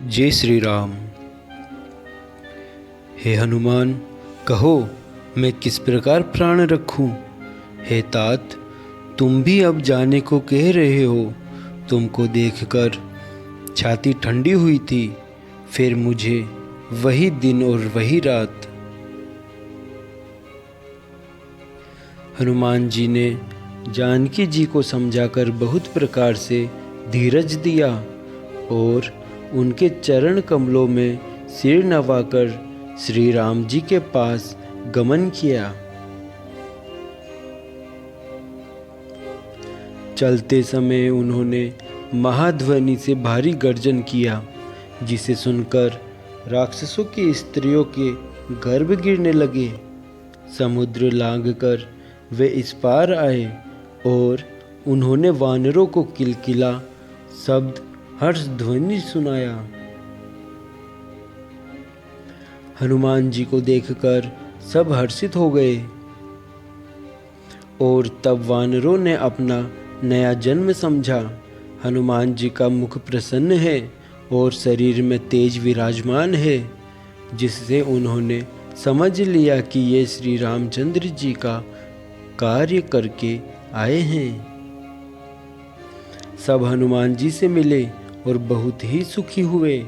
जय श्री राम। हे हनुमान, कहो मैं किस प्रकार प्राण रखूं। हे तात, तुम भी अब जाने को कह रहे हो। तुमको देखकर छाती ठंडी हुई थी, फिर मुझे वही दिन और वही रात। हनुमान जी ने जानकी जी को समझाकर बहुत प्रकार से धीरज दिया और उनके चरण कमलों में सिर नवाकर श्री राम जी के पास गमन किया। चलते समय उन्होंने महाध्वनि से भारी गर्जन किया, जिसे सुनकर राक्षसों की स्त्रियों के गर्भ गिरने लगे। समुद्र लांघकर वे इस पार आए और उन्होंने वानरों को किलकिला शब्द हर्ष ध्वनि सुनाया। हनुमान जी को देखकर सब हर्षित हो गए और तब वानरों ने अपना नया जन्म समझा। हनुमान जी का मुख प्रसन्न है और शरीर में तेज विराजमान है, जिससे उन्होंने समझ लिया कि ये श्री रामचंद्र जी का कार्य करके आए हैं। सब हनुमान जी से मिले और बहुत ही सुखी हुए,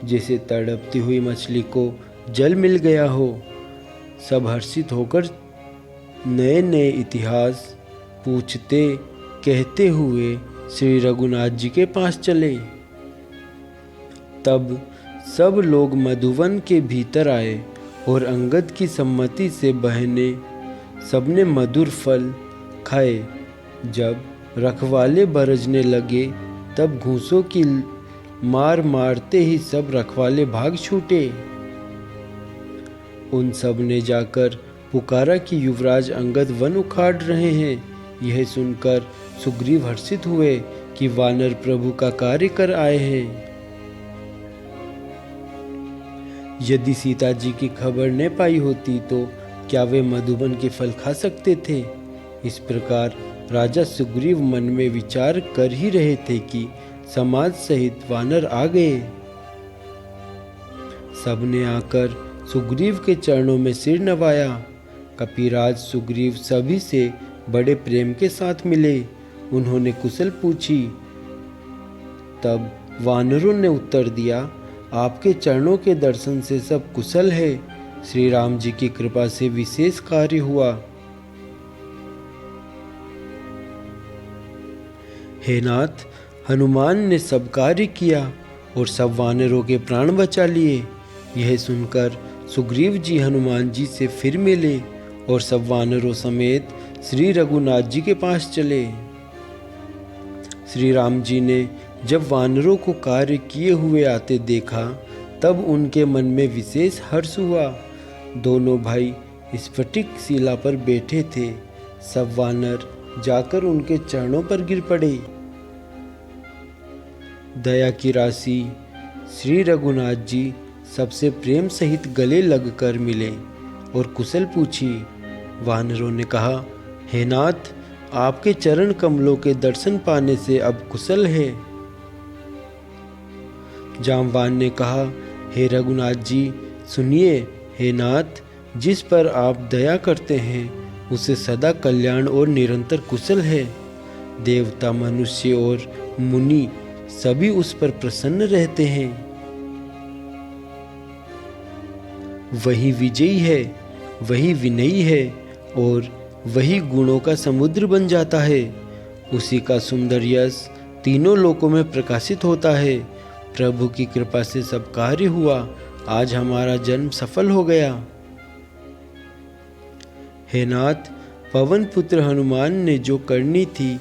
जैसे तड़पती हुई मछली को जल मिल गया हो। सब हर्षित होकर नए नए इतिहास पूछते कहते हुए श्री रघुनाथ जी के पास चले। तब सब लोग मधुवन के भीतर आए और अंगद की सम्मति से बहने सबने मधुर फल खाए। जब रखवाले बरसने लगे तब घूंसों की मार मारते ही सब रखवाले भाग छूटे। उन सब ने जाकर पुकारा कि युवराज अंगद वन उखाड़ रहे हैं। यह सुनकर सुग्रीव हर्षित हुए कि वानर प्रभु का कार्य कर आए हैं। यदि सीता जी की खबर न पाई होती तो क्या वे मधुबन के फल खा सकते थे। इस प्रकार राजा सुग्रीव मन में विचार कर ही रहे थे कि समाज सहित वानर आ गए। सबने आकर सुग्रीव के चरणों में सिर नवाया। कपिराज सुग्रीव सभी से बड़े प्रेम के साथ मिले। उन्होंने कुशल पूछी। तब वानरों ने उत्तर दिया, आपके चरणों के दर्शन से सब कुशल है। श्री राम जी की कृपा से विशेष कार्य हुआ। हे नाथ, हनुमान ने सब कार्य किया और सब वानरों के प्राण बचा लिए। यह सुनकर सुग्रीव जी हनुमान जी से फिर मिले और सब वानरों समेत श्री रघुनाथ जी के पास चले। श्री राम जी ने जब वानरों को कार्य किए हुए आते देखा तब उनके मन में विशेष हर्ष हुआ। दोनों भाई स्फटिक शिला पर बैठे थे। सब वानर जाकर उनके चरणों पर गिर पड़े। दया की राशि श्री रघुनाथ जी सबसे प्रेम सहित गले लगकर मिले और कुशल पूछी। वानरों ने कहा, हे नाथ, आपके चरण कमलों के दर्शन पाने से अब कुशल है। जामवान ने कहा, हे रघुनाथ जी सुनिए। हे नाथ, जिस पर आप दया करते हैं उसे सदा कल्याण और निरंतर कुशल है। देवता, मनुष्य और मुनि सभी उस पर प्रसन्न रहते हैं। वही विजयी है, वही विनयी है और वही गुणों का समुद्र बन जाता है। उसी का सुंदर यश तीनों लोकों में प्रकाशित होता है। प्रभु की कृपा से सब कार्य हुआ। आज हमारा जन्म सफल हो गया। हे नाथ, पवन पुत्र हनुमान ने जो करनी थी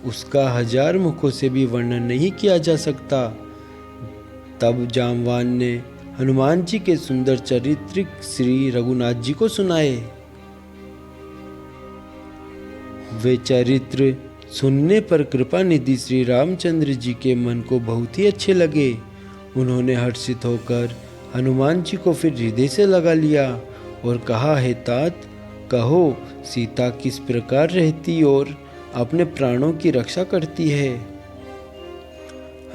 उसका 1000 मुखों से भी वर्णन नहीं किया जा सकता। तब जामवान ने हनुमान जी के सुंदर चरित्र श्री रघुनाथ जी को सुनाए। वे चरित्र सुनने पर कृपा निधि श्री रामचंद्र जी के मन को बहुत ही अच्छे लगे। उन्होंने हर्षित होकर हनुमान जी को फिर हृदय से लगा लिया और कहा, हे तात, कहो सीता किस प्रकार रहती और अपने प्राणों की रक्षा करती है।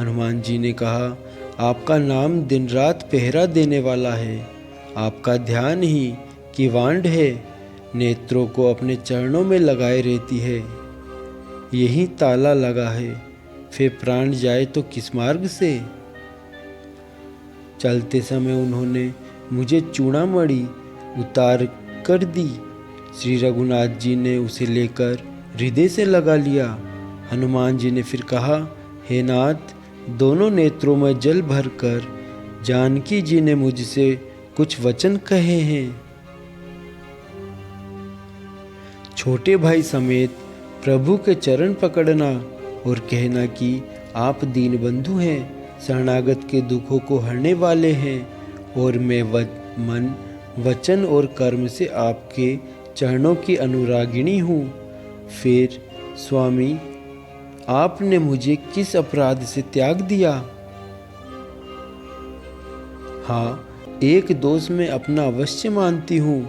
हनुमान जी ने कहा, आपका नाम दिन रात पहरा देने वाला है। आपका ध्यान ही किवाड़ है, नेत्रों को अपने चरणों में लगाए रहती है। यही ताला लगा है, फिर प्राण जाए तो किस मार्ग से। चलते समय उन्होंने मुझे चूड़ामणि उतार कर दी। श्री रघुनाथ जी ने उसे लेकर हृदय से लगा लिया। हनुमान जी ने फिर कहा, हे नाथ, दोनों नेत्रों में जल भरकर जानकी जी ने मुझसे कुछ वचन कहे हैं। छोटे भाई समेत प्रभु के चरण पकड़ना और कहना कि आप दीन बंधु हैं, शरणागत के दुखों को हरने वाले हैं, और मैं मन, वचन और कर्म से आपके चरणों की अनुरागिणी हूँ। फिर स्वामी, आपने मुझे किस अपराध से त्याग दिया? हाँ, एक दोष मैं अपना अवश्य मानती हूँ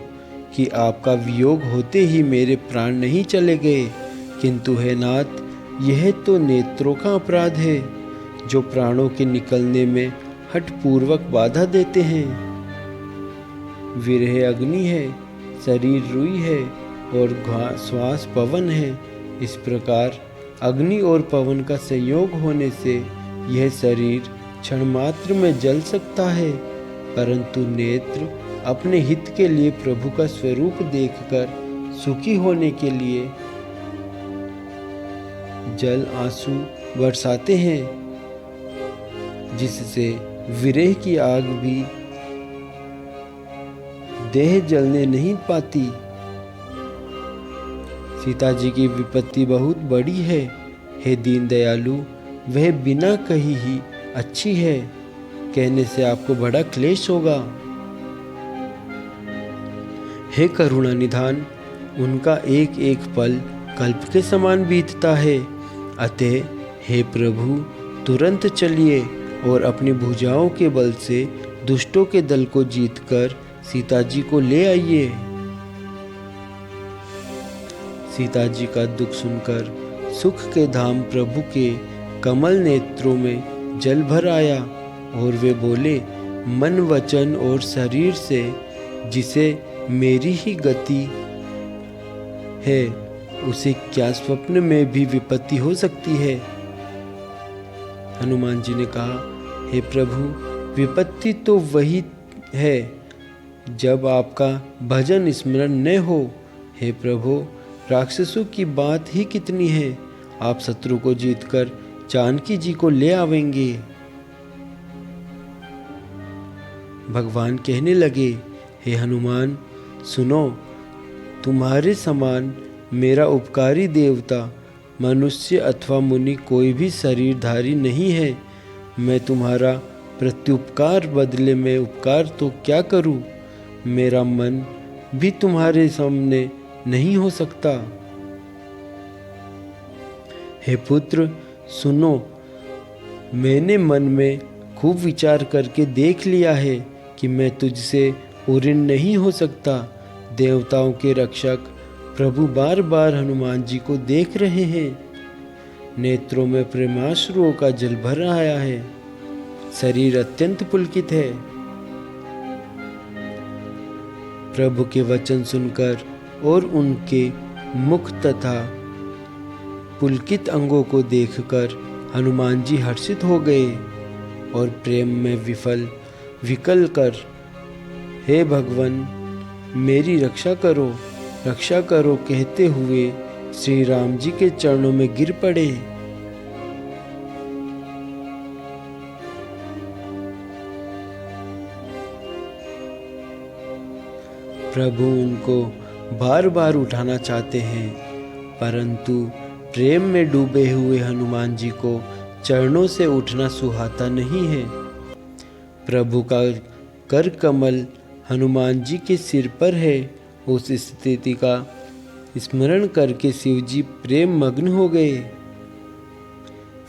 कि आपका वियोग होते ही मेरे प्राण नहीं चले गए, किंतु हे नाथ, यह तो नेत्रों का अपराध है जो प्राणों के निकलने में हठपूर्वक बाधा देते हैं। विरह अग्नि है, शरीर रुई है और श्वास पवन है। इस प्रकार अग्नि और पवन का संयोग होने से यह शरीर क्षण मात्र में जल सकता है, परंतु नेत्र अपने हित के लिए प्रभु का स्वरूप देखकर सुखी होने के लिए जल आंसू बरसाते हैं, जिससे विरह की आग भी देह जलने नहीं पाती। सीता जी की विपत्ति बहुत बड़ी है, हे दीन दयालु, वह बिना कही ही अच्छी है, कहने से आपको बड़ा क्लेश होगा। हे करुणा निधान, उनका एक एक पल कल्प के समान बीतता है। अतः हे प्रभु, तुरंत चलिए और अपनी भुजाओं के बल से दुष्टों के दल को जीतकर सीता जी को ले आइए। सीता जी का दुख सुनकर सुख के धाम प्रभु के कमल नेत्रों में जल भर आया और वे बोले, मन, वचन और शरीर से जिसे मेरी ही गति है, उसे क्या स्वप्न में भी विपत्ति हो सकती है? हनुमान जी ने कहा, हे प्रभु, विपत्ति तो वही है जब आपका भजन स्मरण न हो। हे प्रभु, राक्षसों की बात ही कितनी है, आप शत्रु को जीतकर जानकी जी को ले आवेंगे। भगवान कहने लगे, हे हनुमान, सुनो, तुम्हारे समान मेरा उपकारी देवता, मनुष्य अथवा मुनि कोई भी शरीरधारी नहीं है। मैं तुम्हारा प्रत्युपकार बदले में उपकार तो क्या करूं? मेरा मन भी तुम्हारे सामने नहीं हो सकता। हे पुत्र, सुनो, मैंने मन में खूब विचार करके देख लिया है कि मैं तुझसे उऋण नहीं हो सकता। देवताओं के रक्षक प्रभु बार बार हनुमान जी को देख रहे हैं। नेत्रों में प्रेमाश्रुओं का जल भर आया है, शरीर अत्यंत पुलकित है। प्रभु के वचन सुनकर और उनके मुख तथा पुलकित अंगों को देखकर हनुमान जी हर्षित हो गए और प्रेम में विकल कर, हे भगवान, मेरी रक्षा करो, रक्षा करो कहते हुए श्री राम जी के चरणों में गिर पड़े। प्रभु उनको बार बार उठाना चाहते हैं, परंतु प्रेम में डूबे हुए हनुमान जी को चरणों से उठना सुहाता नहीं है। प्रभु का कर कमल हनुमान जी के सिर पर है। उस स्थिति का स्मरण करके शिव जी प्रेम मग्न हो गए।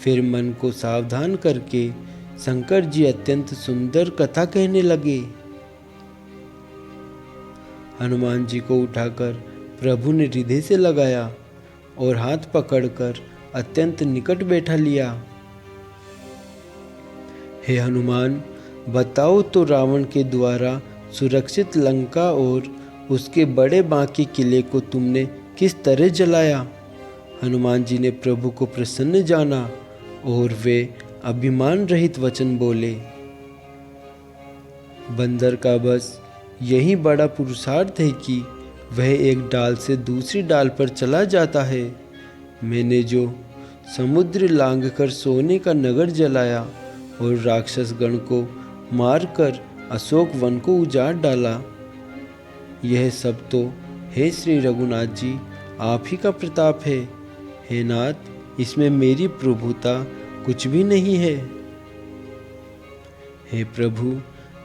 फिर मन को सावधान करके शंकर जी अत्यंत सुंदर कथा कहने लगे। हनुमान जी को उठाकर प्रभु ने हृदय से लगाया और हाथ पकड़कर अत्यंत निकट बैठा लिया। हे हनुमान, बताओ तो रावण के द्वारा सुरक्षित लंका और उसके बड़े बांके किले को तुमने किस तरह जलाया? हनुमान जी ने प्रभु को प्रसन्न जाना और वे अभिमान रहित वचन बोले, बंदर का बस यही बड़ा पुरुषार्थ है कि वह एक डाल से दूसरी डाल पर चला जाता है। मैंने जो समुद्र लांघकर सोने का नगर जलाया और राक्षस गण को मारकर अशोक वन को उजाड़ डाला, यह सब तो हे श्री रघुनाथ जी आप ही का प्रताप है। हे नाथ, इसमें मेरी प्रभुता कुछ भी नहीं है। हे प्रभु,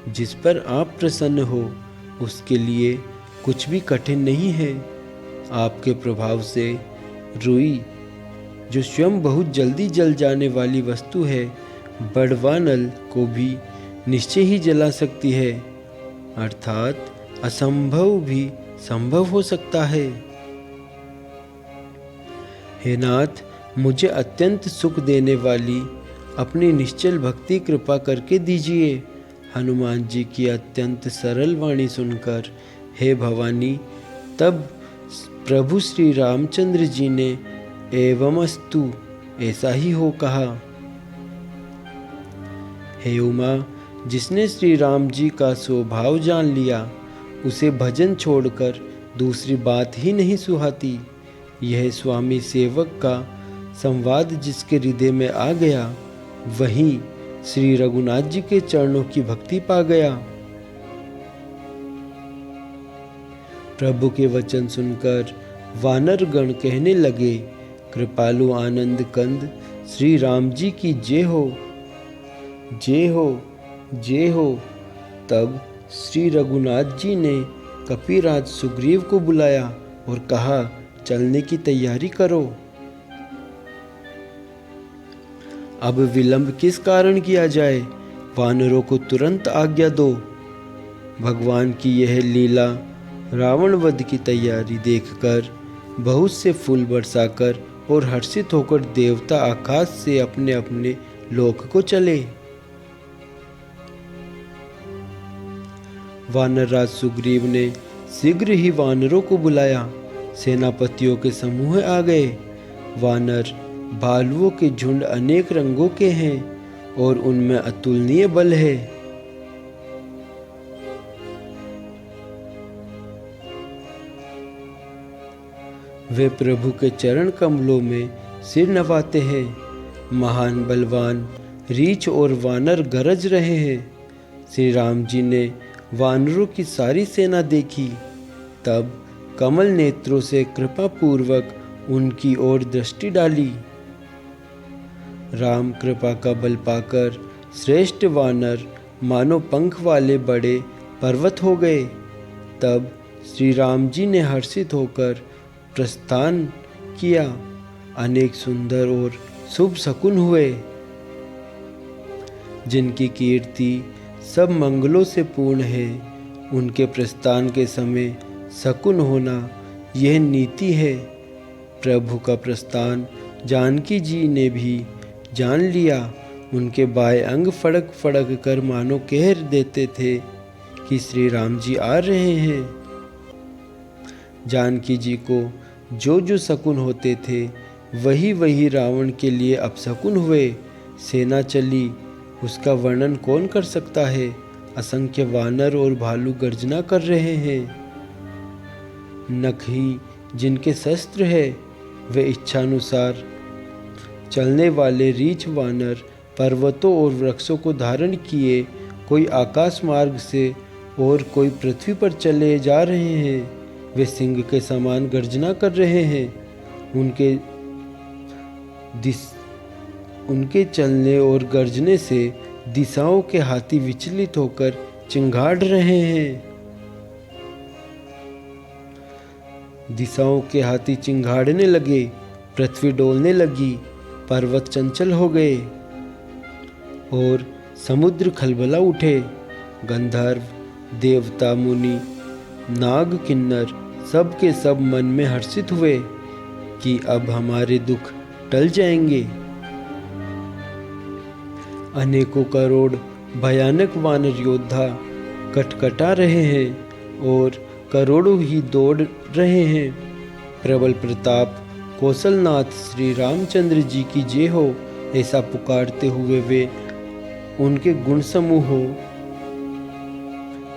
जिस पर आप प्रसन्न हो उसके लिए कुछ भी कठिन नहीं है। आपके प्रभाव से रुई, जो स्वयं बहुत जल्दी जल जाने वाली वस्तु है, बड़वानल को भी निश्चय ही जला सकती है, अर्थात असंभव भी संभव हो सकता है। हे नाथ, मुझे अत्यंत सुख देने वाली अपनी निश्चल भक्ति कृपा करके दीजिए। हनुमान जी की अत्यंत सरल वाणी सुनकर हे भवानी, तब प्रभु श्री रामचंद्र जी ने एवमस्तु, ऐसा ही हो कहा। हे उमा, जिसने श्री राम जी का स्वभाव जान लिया, उसे भजन छोड़कर दूसरी बात ही नहीं सुहाती। यह स्वामी सेवक का संवाद जिसके हृदय में आ गया, वही श्री रघुनाथ जी के चरणों की भक्ति पा गया। प्रभु के वचन सुनकर वानर गण कहने लगे, कृपालु आनंद कंद श्री राम जी की जय हो, जय हो, जय हो। तब श्री रघुनाथ जी ने कपिराज सुग्रीव को बुलाया और कहा, चलने की तैयारी करो। अब विलंब किस कारण किया जाए, वानरों को तुरंत आज्ञा दो। भगवान की यह लीला रावण वध की तैयारी देखकर बहुत से फूल बरसाकर और हर्षित होकर देवता आकाश से अपने अपने लोक को चले। वानरराज सुग्रीव ने शीघ्र ही वानरों को बुलाया। सेनापतियों के समूह आ गए। वानर भालुओं के झुंड अनेक रंगों के हैं और उनमें अतुलनीय बल है। वे प्रभु के चरण कमलों में सिर नवाते हैं। महान बलवान रीछ और वानर गरज रहे हैं। श्री राम जी ने वानरों की सारी सेना देखी, तब कमल नेत्रों से कृपा पूर्वक उनकी ओर दृष्टि डाली। राम कृपा का बल पाकर श्रेष्ठ वानर मानो पंख वाले बड़े पर्वत हो गए। तब श्री राम जी ने हर्षित होकर प्रस्थान किया। अनेक सुंदर और शुभ शकुन हुए, जिनकी कीर्ति सब मंगलों से पूर्ण है। उनके प्रस्थान के समय शकुन होना यह नीति है। प्रभु का प्रस्थान जानकी जी ने भी जान लिया। उनके बाएं अंग फड़क फड़क कर मानो कह देते थे कि श्री राम जी आ रहे हैं। जानकी जी को जो जो शकुन होते थे, वही वही रावण के लिए अपशकुन हुए। सेना चली, उसका वर्णन कौन कर सकता है। असंख्य वानर और भालू गर्जना कर रहे हैं। नख ही जिनके शस्त्र है, वे इच्छानुसार चलने वाले रीछ वानर पर्वतों और वृक्षों को धारण किए कोई आकाश मार्ग से और कोई पृथ्वी पर चले जा रहे हैं। वे सिंह के समान गर्जना कर रहे हैं। उनके चलने और गर्जने से दिशाओं के हाथी विचलित होकर चिंगाड़ रहे हैं। दिशाओं के हाथी चिंगाड़ने लगे, पृथ्वी डोलने लगी, पर्वत चंचल हो गए और समुद्र खलबला उठे। गंधर्व, देवता, मुनि, नाग, किन्नर सब के सब मन में हर्षित हुए कि अब हमारे दुख टल जाएंगे। अनेकों करोड़ भयानक वानर योद्धा कटकटा रहे हैं और करोड़ों ही दौड़ रहे हैं। प्रबल प्रताप कौशलनाथ श्री रामचंद्र जी की जय हो, ऐसा पुकारते हुए वे उनके गुण समूहों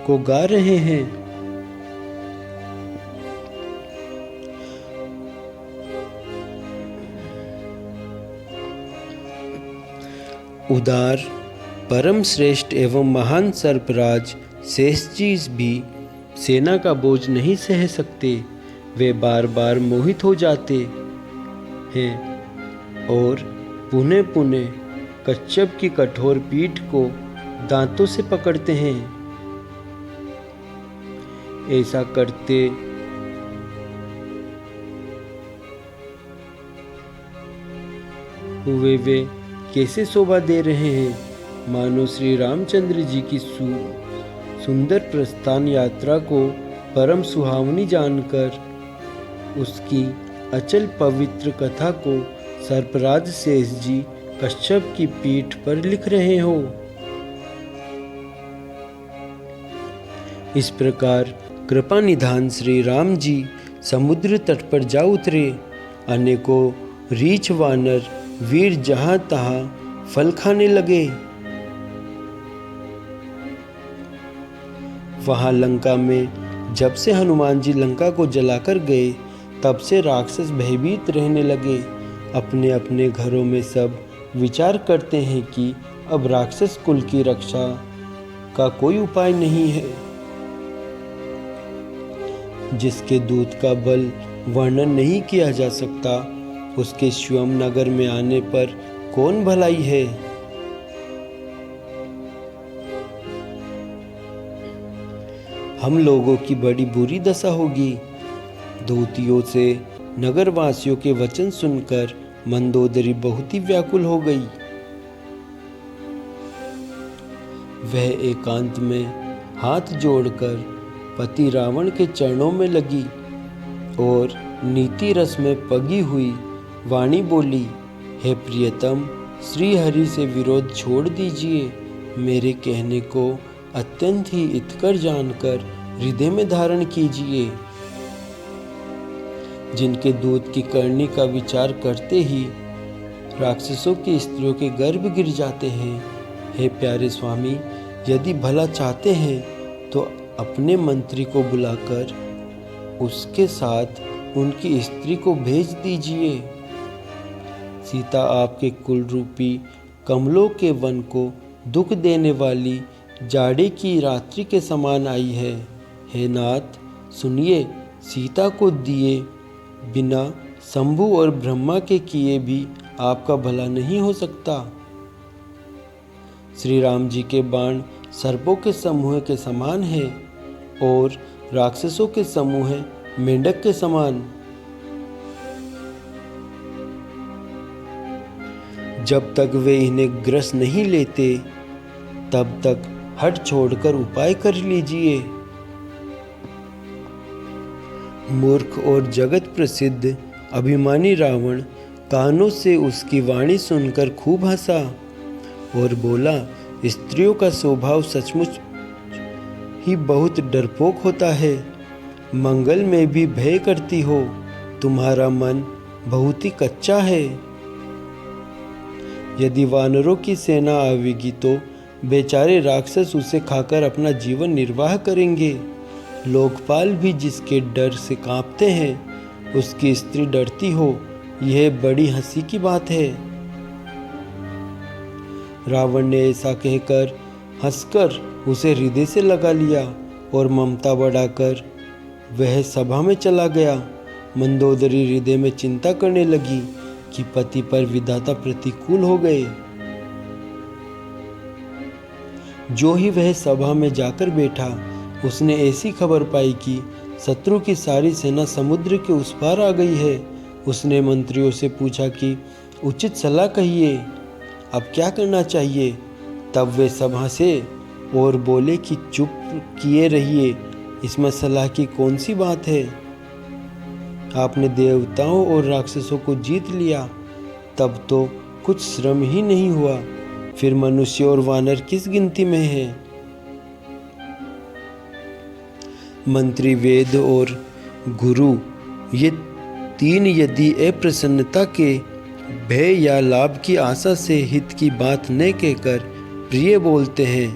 को गा रहे हैं। उदार परम श्रेष्ठ एवं महान सर्पराज शेष जी भी सेना का बोझ नहीं सह सकते। वे बार बार मोहित हो जाते हैं और पुनः पुनः कच्छप की कठोर पीठ को दांतों से पकड़ते हैं। ऐसा करते हुए वे कैसे शोभा दे रहे हैं, मानो श्री रामचंद्र जी की सुंदर प्रस्थान यात्रा को परम सुहावनी जानकर उसकी अचल पवित्र कथा को सर्पराज शेष जी कच्छप की पीठ पर लिख रहे हो। इस प्रकार कृपा निधान श्री राम जी समुद्र तट पर जा उतरे। अनेकों रीछ वानर वीर जहां तहां फल खाने लगे। वहां लंका में जब से हनुमान जी लंका को जलाकर गए, तब से राक्षस भयभीत रहने लगे। अपने अपने घरों में सब विचार करते हैं कि अब राक्षस कुल की रक्षा का कोई उपाय नहीं है। जिसके दूत का बल वर्णन नहीं किया जा सकता, उसके स्वयं नगर में आने पर कौन भलाई है। हम लोगों की बड़ी बुरी दशा होगी। दूतियों से नगरवासियों के वचन सुनकर मंदोदरी बहुत ही व्याकुल हो गई। वह एकांत में हाथ जोड़कर पति रावण के चरणों में लगी और नीति रस में पगी हुई वाणी बोली, हे प्रियतम, श्री हरि से विरोध छोड़ दीजिए। मेरे कहने को अत्यंत ही हितकर जानकर हृदय में धारण कीजिए। जिनके दूत की करनी का विचार करते ही राक्षसों की स्त्रियों के गर्भ गिर जाते हैं। हे प्यारे स्वामी, यदि भला चाहते हैं तो अपने मंत्री को बुलाकर उसके साथ उनकी स्त्री को भेज दीजिए। सीता आपके कुल रूपी कमलों के वन को दुख देने वाली जाड़े की रात्रि के समान आई है। हे नाथ, सुनिए, सीता को दिए बिना शंभु और ब्रह्मा के किए भी आपका भला नहीं हो सकता। श्री राम जी के बाण सर्पों के समूह के समान है और राक्षसों के समूह मेंढक के समान। जब तक वे इन्हें ग्रस नहीं लेते, तब तक हट छोड़कर उपाय कर लीजिए। मूर्ख और जगत प्रसिद्ध अभिमानी रावण कानों से उसकी वाणी सुनकर खूब हंसा और बोला, स्त्रियों का स्वभाव सचमुच ही बहुत डरपोक होता है। मंगल में भी भय करती हो। तुम्हारा मन बहुत ही कच्चा है। यदि वानरों की सेना आवेगी तो बेचारे राक्षस उसे खाकर अपना जीवन निर्वाह करेंगे। लोकपाल भी जिसके डर से कांपते हैं, उसकी स्त्री डरती हो, यह बड़ी हंसी की बात है। रावण ने ऐसा कहकर हंसकर उसे हृदय से लगा लिया और ममता बढ़ाकर वह सभा में चला गया। मंदोदरी हृदय में चिंता करने लगी कि पति पर विधाता प्रतिकूल हो गए। जो ही वह सभा में जाकर बैठा, उसने ऐसी खबर पाई कि शत्रु की सारी सेना समुद्र के उस पार आ गई है। उसने मंत्रियों से पूछा कि उचित सलाह कहिए, अब क्या करना चाहिए। तब वे सब हंसे और बोले कि चुप किए रहिए, इसमें सलाह की कौन सी बात है। आपने देवताओं और राक्षसों को जीत लिया, तब तो कुछ श्रम ही नहीं हुआ। फिर मनुष्य और वानर किस गिनती में है? मंत्री, वेद और गुरु, ये तीन यदि अप्रसन्नता के भय या लाभ की आशा से हित की बात न कहकर प्रिय बोलते हैं,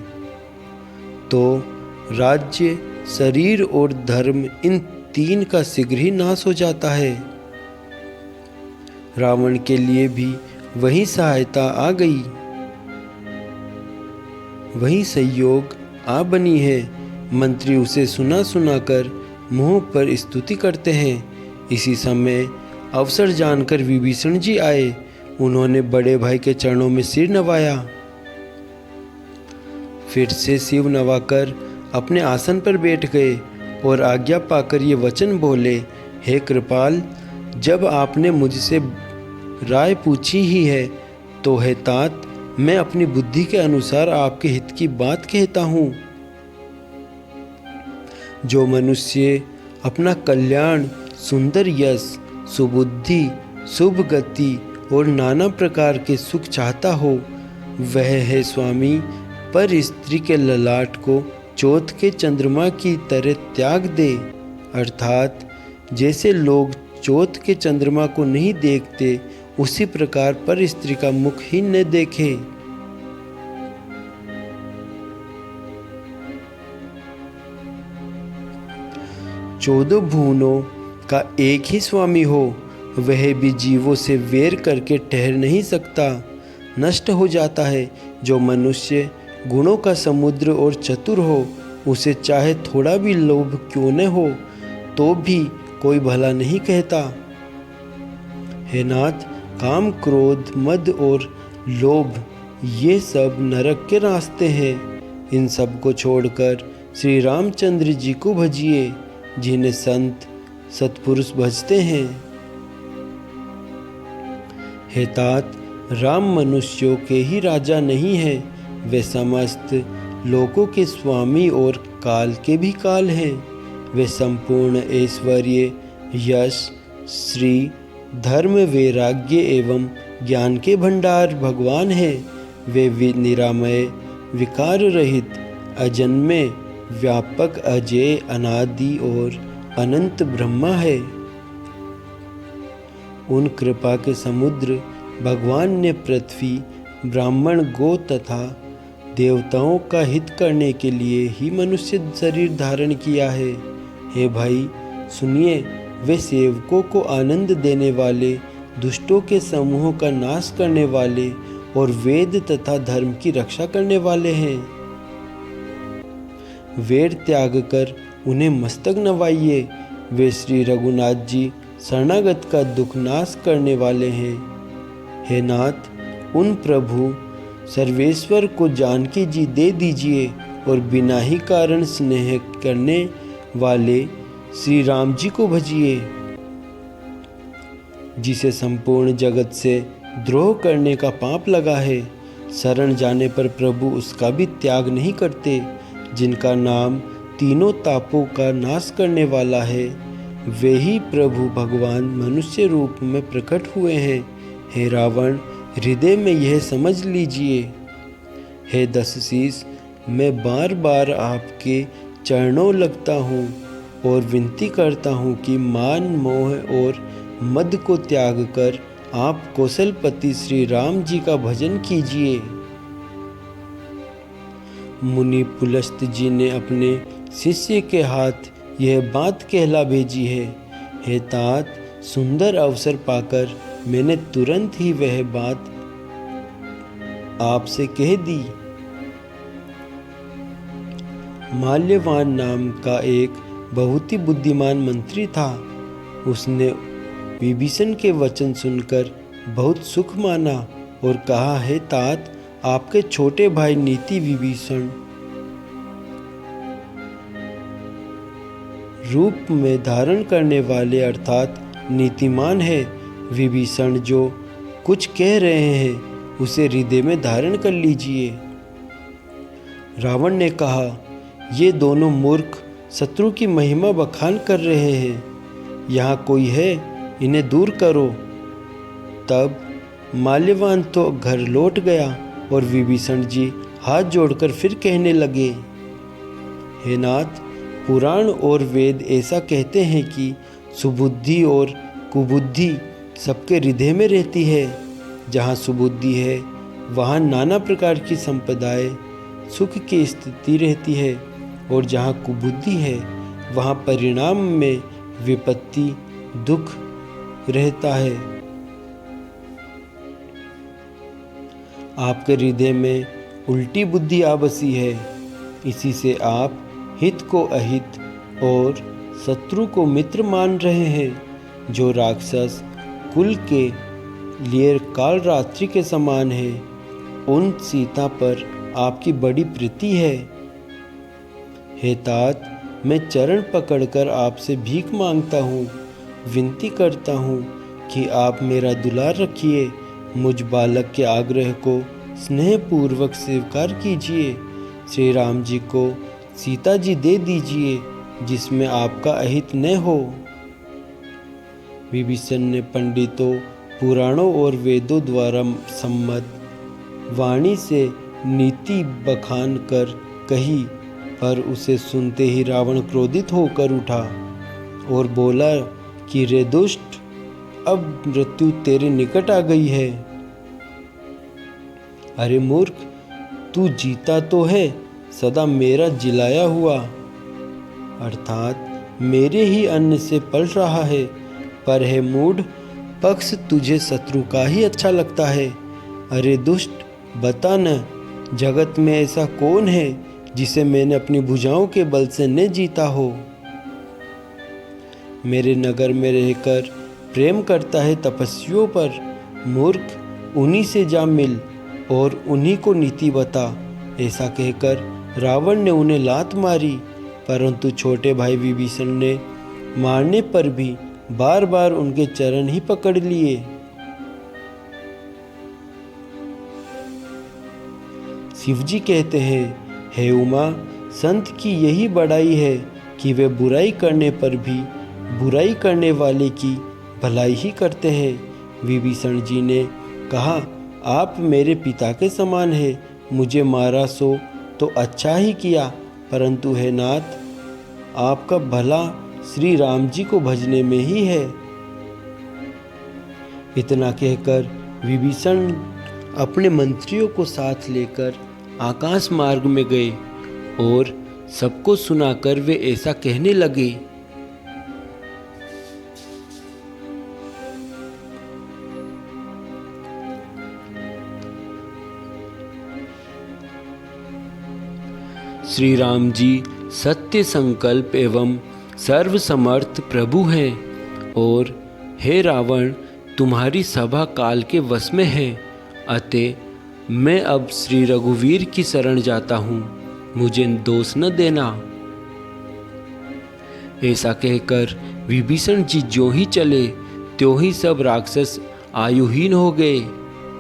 तो राज्य, शरीर और धर्म, इन तीन का शीघ्र ही नाश हो जाता है। रावण के लिए भी वही सहायता आ गई, वही सहयोग आ बनी है। मंत्री उसे सुना सुना कर मुंह पर स्तुति करते हैं। इसी समय अवसर जानकर विभीषण जी आए। उन्होंने बड़े भाई के चरणों में सिर नवाया, फिर से सिर नवाकर अपने आसन पर बैठ गए और आज्ञा पाकर ये वचन बोले, हे कृपाल, जब आपने मुझसे राय पूछी ही है तो हे तात, मैं अपनी बुद्धि के अनुसार आपके हित की बात कहता हूँ। जो मनुष्य अपना कल्याण, सुंदर यश, सुबुद्धि, शुभ गति और नाना प्रकार के सुख चाहता हो, वह है स्वामी पर स्त्री के ललाट को चौथ के चंद्रमा की तरह त्याग दे। अर्थात जैसे लोग चौथ के चंद्रमा को नहीं देखते, उसी प्रकार पर स्त्री का मुख ही न देखे। चौदह भुवनों का एक ही स्वामी हो, वह भी जीवों से वेर करके ठहर नहीं सकता, नष्ट हो जाता है। जो मनुष्य गुणों का समुद्र और चतुर हो, उसे चाहे थोड़ा भी लोभ क्यों न हो, तो भी कोई भला नहीं कहता। हे नाथ, काम, क्रोध, मद और लोभ, ये सब नरक के रास्ते हैं। इन सब को छोड़कर श्री रामचंद्र जी को भजिए, जिन्हें संत सत्पुरुष भजते हैं। हे तात, राम मनुष्यों के ही राजा नहीं है, वे समस्त लोकों के स्वामी और काल के भी काल हैं। वे संपूर्ण ऐश्वर्य, यश, श्री, धर्म, वैराग्य एवं ज्ञान के भंडार भगवान हैं। वे निरामय, विकार रहित, अजन्मे, व्यापक, अजय, अनादि और अनंत ब्रह्मा है। उन कृपा के समुद्र भगवान ने पृथ्वी, ब्राह्मण, गो तथा देवताओं का हित करने के लिए ही मनुष्य शरीर धारण किया है। हे भाई सुनिए, वे सेवकों को आनंद देने वाले, दुष्टों के समूहों का नाश करने वाले और वेद तथा धर्म की रक्षा करने वाले हैं। वेद त्याग कर उन्हें मस्तक नवाइए। वे श्री रघुनाथ जी शरणागत का दुख नाश करने वाले हैं। हे नाथ, उन प्रभु सर्वेश्वर को जानकी जी दे दीजिए और बिना ही कारण स्नेह करने वाले श्री राम जी को भजिए। जिसे संपूर्ण जगत से द्रोह करने का पाप लगा है, शरण जाने पर प्रभु उसका भी त्याग नहीं करते। जिनका नाम तीनों तापों का नाश करने वाला है, वे ही प्रभु भगवान मनुष्य रूप में प्रकट हुए हैं। हे रावण, हृदय में यह समझ लीजिए। हे दशशीष, मैं बार बार आपके चरणों लगता हूँ और विनती करता हूँ कि मान, मोह और मद को त्याग कर आप कौशलपति श्री राम जी का भजन कीजिए। मुनि पुलस्त जी ने अपने शिष्य के हाथ यह बात कहला भेजी है। हे तात, सुंदर अवसर पाकर मैंने तुरंत ही वह बात आपसे कह दी। माल्यवान नाम का एक बहुत ही बुद्धिमान मंत्री था। उसने विभीषण के वचन सुनकर बहुत सुख माना और कहा, हे तात, आपके छोटे भाई नीति विभीषण रूप में धारण करने वाले अर्थात नीतिमान है। विभीषण जो कुछ कह रहे हैं उसे हृदय में धारण कर लीजिए। रावण ने कहा, ये दोनों मूर्ख शत्रु की महिमा बखान कर रहे हैं। यहाँ कोई है, इन्हें दूर करो। तब माल्यवान तो घर लौट गया और विभीषण जी हाथ जोड़कर फिर कहने लगे, हे नाथ, पुराण और वेद ऐसा कहते हैं कि सुबुद्धि और कुबुद्धि सबके हृदय में रहती है। जहाँ सुबुद्धि है वहाँ नाना प्रकार की संपदाएं सुख की स्थिति रहती है, और जहाँ कुबुद्धि है वहाँ परिणाम में विपत्ति दुख रहता है। आपके हृदय में उल्टी बुद्धि आ बसी है, इसी से आप हित को अहित और शत्रु को मित्र मान रहे हैं। जो राक्षस कुल के लिए काल रात्रि के समान है, उन सीता पर आपकी बड़ी प्रीति है। हे तात, मैं चरण पकड़कर आपसे भीख मांगता हूँ, विनती करता हूँ कि आप मेरा दुलार रखिए। मुझ बालक के आग्रह को स्नेहपूर्वक स्वीकार कीजिए। श्री राम जी को सीता जी दे दीजिए, जिसमें आपका अहित न हो। विभीषण ने पंडितों, पुराणों और वेदों द्वारा सम्मत वाणी से नीति बखान कर कही, पर उसे सुनते ही रावण क्रोधित होकर उठा और बोला कि रे दुष्ट, अब मृत्यु तेरे निकट आ गई है। अरे मूर्ख, तू जीता तो है, सदा मेरा जिलाया हुआ, अर्थात मेरे ही अन्न से पल रहा है। पर है मूढ़, पक्ष तुझे शत्रु का ही अच्छा लगता है। अरे दुष्ट, बता न, जगत में ऐसा कौन है जिसे मैंने अपनी भुजाओं के बल से न जीता हो। मेरे नगर में रहकर प्रेम करता है तपस्वियों पर। मूर्ख, उन्हीं से जा मिल और उन्हीं को नीति बता। ऐसा कहकर रावण ने उन्हें लात मारी, परंतु छोटे भाई विभीषण ने मारने पर भी बार बार उनके चरण ही पकड़ लिए। शिवजी कहते हैं, हे उमा, संत की यही बड़ाई है कि वे बुराई करने पर भी बुराई करने वाले की भलाई ही करते हैं। विभीषण जी ने कहा, आप मेरे पिता के समान हैं, मुझे मारा सो तो अच्छा ही किया, परंतु हे नाथ, आपका भला श्री राम जी को भजने में ही है। इतना कहकर विभीषण अपने मंत्रियों को साथ लेकर आकाश मार्ग में गए और सबको सुनाकर वे ऐसा कहने लगे, श्री राम जी सत्य संकल्प एवं सर्वसमर्थ प्रभु हैं, और हे रावण, तुम्हारी सभा काल के वश में है। अतः मैं अब श्री रघुवीर की शरण जाता हूँ, मुझे दोष न देना। ऐसा कहकर विभीषण जी ज्यों ही चले त्यों ही सब राक्षस आयुहीन हो गए,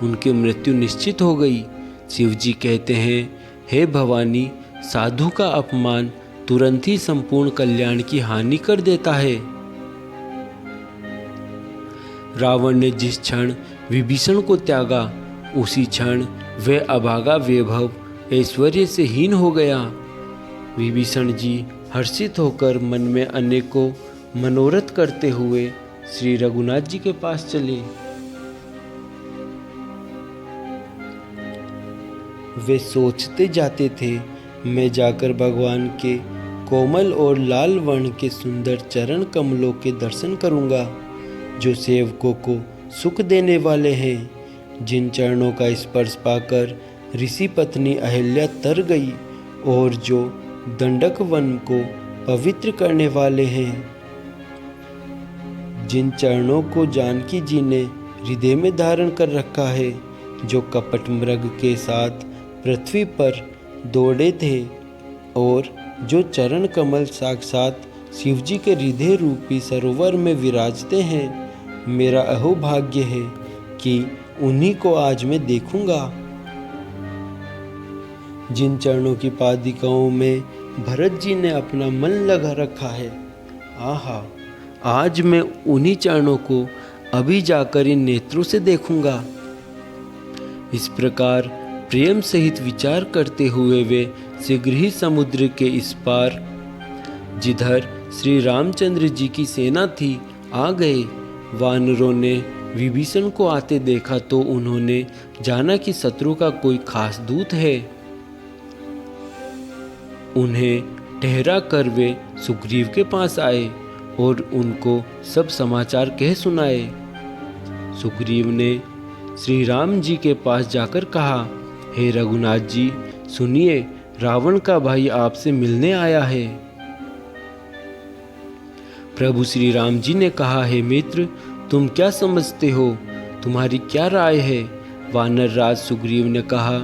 उनकी मृत्यु निश्चित हो गई। शिव जी कहते हैं, हे भवानी, साधु का अपमान तुरंत ही संपूर्ण कल्याण की हानि कर देता है। रावण ने जिस क्षण विभीषण को त्यागा, उसी क्षण वह अभागा वैभव ऐश्वर्य से हीन हो गया। विभीषण जी हर्षित होकर मन में अनेकों मनोरथ करते हुए श्री रघुनाथ जी के पास चले। वे सोचते जाते थे, मैं जाकर भगवान के कोमल और लाल वर्ण के सुंदर चरण कमलों के दर्शन करूंगा, जो सेवकों को सुख देने वाले हैं। जिन चरणों का स्पर्श पाकर ऋषि पत्नी अहिल्या तर गई और जो दंडक वन को पवित्र करने वाले हैं। जिन चरणों को जानकी जी ने हृदय में धारण कर रखा है, जो कपट मृग के साथ पृथ्वी पर दौड़े थे, और जो चरण कमल साक्षात शिवजी के हृदय रूपी सरोवर में विराजते हैं। मेरा अहोभाग्य है कि उन्हीं को आज मैं देखूंगा। जिन चरणों की पादिकाओं में भरत जी ने अपना मन लगा रखा है, आहा, आज मैं उन्हीं चरणों को अभी जाकर इन नेत्रों से देखूंगा। इस प्रकार प्रेम सहित विचार करते हुए वे शीघ्र ही समुद्र के इस पार, जिधर श्री रामचंद्र जी की सेना थी, आ गए। वानरों ने विभीषण को आते देखा तो उन्होंने जाना कि शत्रु का कोई खास दूत है। उन्हें ठहरा कर वे सुग्रीव के पास आए और उनको सब समाचार कह सुनाए। सुग्रीव ने श्री राम जी के पास जाकर कहा, हे रघुनाथ जी, सुनिए, रावण का भाई आपसे मिलने आया है। प्रभु श्री राम जी ने कहा, हे मित्र, तुम क्या समझते हो? तुम्हारी क्या राय है? वानर राज सुग्रीव ने कहा,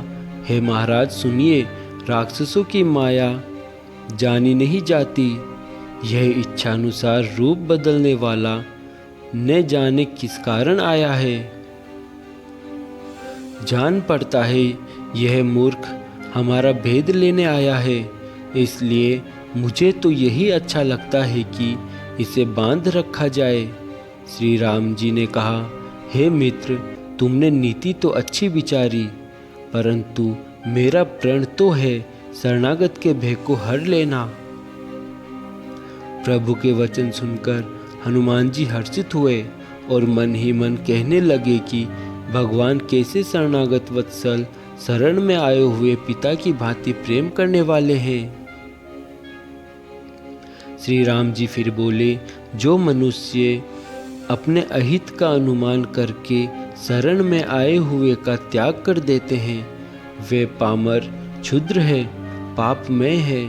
हे महाराज सुनिए, राक्षसों की माया जानी नहीं जाती। यह इच्छानुसार रूप बदलने वाला न जाने किस कारण आया है। जान पड़ता है यह मूर्ख हमारा भेद लेने आया है, इसलिए मुझे तो यही अच्छा लगता है कि इसे बांध रखा जाए। श्री राम जी ने कहा, हे मित्र, तुमने नीति तो अच्छी विचारी, परंतु मेरा प्रण तो है शरणागत के भय को हर लेना। प्रभु के वचन सुनकर हनुमान जी हर्षित हुए और मन ही मन कहने लगे कि भगवान कैसे शरणागत वत्सल शरण में आए हुए पिता की भांति प्रेम करने वाले हैं। श्री राम जी फिर बोले, जो मनुष्य अपने अहित का अनुमान करके शरण में आए हुए का त्याग कर देते हैं, वे पामर, क्षुद्र है, पापमय है।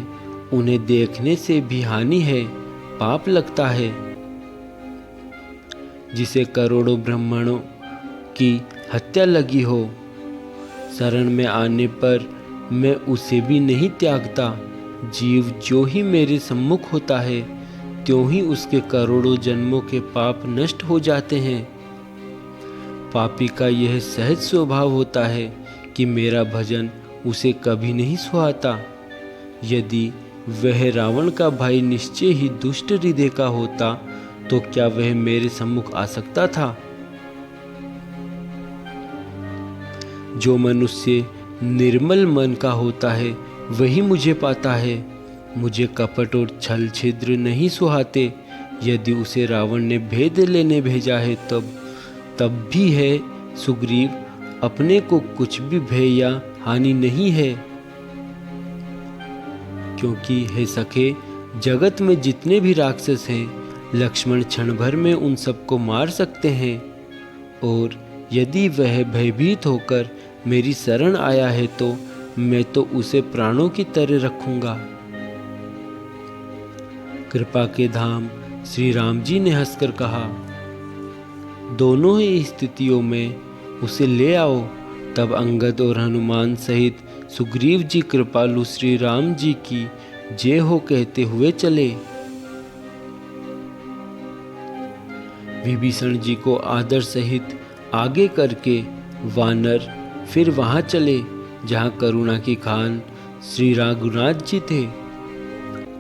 उन्हें देखने से भी हानि है, पाप लगता है। जिसे करोड़ों ब्राह्मणों की हत्या लगी हो, शरण में आने पर मैं उसे भी नहीं त्यागता। जीव जो ही मेरे सम्मुख होता है, त्यों ही उसके करोड़ों जन्मों के पाप नष्ट हो जाते हैं। पापी का यह सहज स्वभाव होता है कि मेरा भजन उसे कभी नहीं सुहाता। यदि वह रावण का भाई निश्चय ही दुष्ट हृदय का होता, तो क्या वह मेरे सम्मुख आ सकता था? जो मनुष्य निर्मल मन का होता है, वही मुझे पाता है। मुझे कपट और छल छिद्र नहीं सुहाते। यदि उसे रावण ने भेद लेने भेजा है, तब भी है सुग्रीव, अपने को कुछ भी भय या हानि नहीं है। क्योंकि हे सखे, जगत में जितने भी राक्षस हैं, लक्ष्मण क्षण भर में उन सबको मार सकते हैं। और यदि वह भयभीत होकर मेरी शरण आया है, तो मैं तो उसे प्राणों की तरह रखूंगा। कृपा के धाम श्री राम जी ने हंसकर कहा, दोनों ही स्थितियों में उसे ले आओ। तब अंगद और हनुमान सहित सुग्रीव जी कृपालु श्री राम जी की जय हो कहते हुए चले। विभीषण जी को आदर सहित आगे करके वानर फिर वहां चले जहां करुणा की खान श्री रघुनाथ जी थे।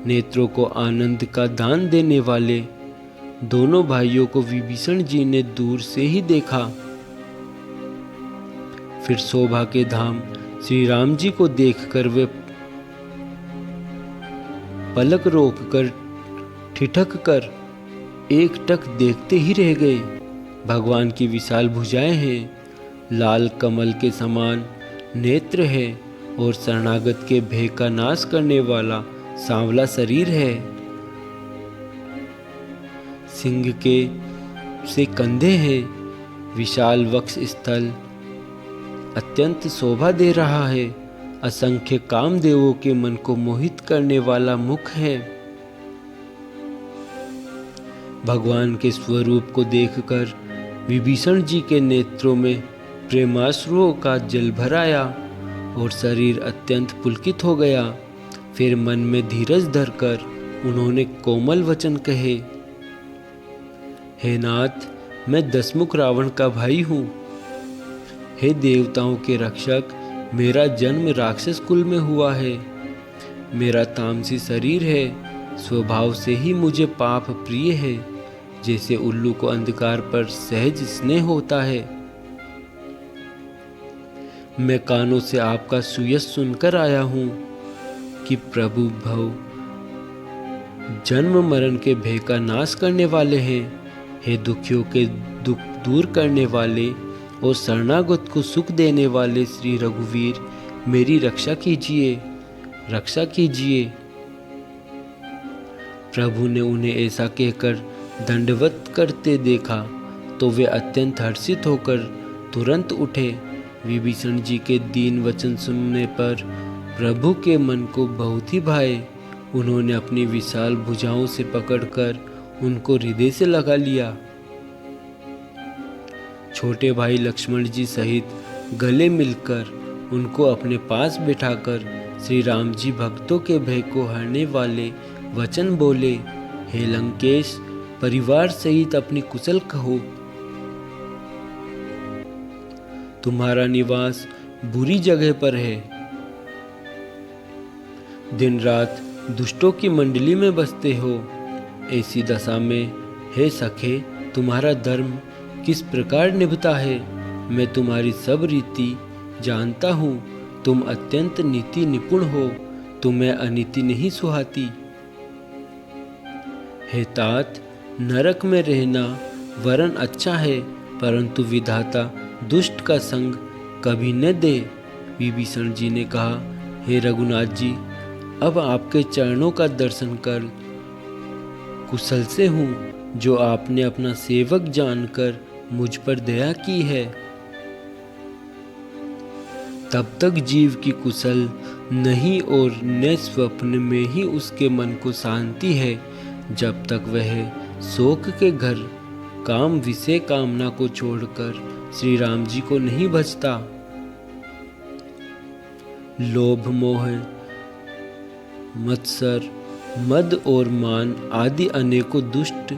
नेत्रों को आनंद का दान देने वाले दोनों भाइयों को विभीषण जी ने दूर से ही देखा। फिर शोभा के धाम श्री राम जी को देखकर वे पलक रोककर ठिठक कर एकटक देखते ही रह गए। भगवान की विशाल भुजाएं हैं, लाल कमल के समान नेत्र है और शरणागत के भय का नाश करने वाला सांवला शरीर है। सिंह के से कंधे हैं, विशाल वक्ष स्थल अत्यंत शोभा दे रहा है। असंख्य कामदेवों के मन को मोहित करने वाला मुख है। भगवान के स्वरूप को देखकर विभीषण जी के नेत्रों में प्रेमाश्रुओं का जल भर आया और शरीर अत्यंत पुलकित हो गया। फिर मन में धीरज धरकर उन्होंने कोमल वचन कहे, हे नाथ, मैं दशमुख रावण का भाई हूँ। हे देवताओं के रक्षक, मेरा जन्म राक्षस कुल में हुआ है। मेरा तामसी शरीर है, स्वभाव से ही मुझे पाप प्रिय है। जैसे उल्लू को अंधकार पर सहज स्नेह होता है, मैं कानों से आपका सुयश सुनकर आया हूँ कि प्रभु भव जन्म मरण के भय का नाश करने वाले हैं। हे दुखियों के दुख दूर करने वाले और शरणागत को सुख देने वाले श्री रघुवीर, मेरी रक्षा कीजिए, रक्षा कीजिए। प्रभु ने उन्हें ऐसा कहकर दंडवत करते देखा तो वे अत्यंत हर्षित होकर तुरंत उठे। विभीषण जी के दीन वचन सुनने पर प्रभु के मन को बहुत ही भाए। उन्होंने अपनी विशाल भुजाओं से पकड़कर उनको हृदय से लगा लिया। छोटे भाई लक्ष्मण जी सहित गले मिलकर उनको अपने पास बिठाकर श्री राम जी भक्तों के भय को हरने वाले वचन बोले। हे लंकेश, परिवार सहित अपनी कुशल कहो। तुम्हारा निवास बुरी जगह पर है, दिन रात दुष्टों की मंडली में बसते हो। ऐसी दशा में हे सखे, तुम्हारा धर्म किस प्रकार निभता है, मैं तुम्हारी सब रीति जानता हूँ। तुम अत्यंत नीति निपुण हो, तुम्हें अनीति नहीं सुहाती। हे तात, नरक में रहना वरन अच्छा है, परंतु विधाता दुष्ट का संग कभी न दे। विभीषण जी ने कहा, हे रघुनाथ जी, अब आपके चरणों का दर्शन कर कुशल से हूँ, जो आपने अपना सेवक जानकर मुझ पर दया की है। तब तक जीव की कुशल नहीं और न स्वप्न में ही उसके मन को शांति है, जब तक वह शोक के घर काम विषय कामना को छोड़कर श्री राम जी को नहीं भजता। लोभ, मोह, मत्सर, मद और मान आदि अनेकों दुष्ट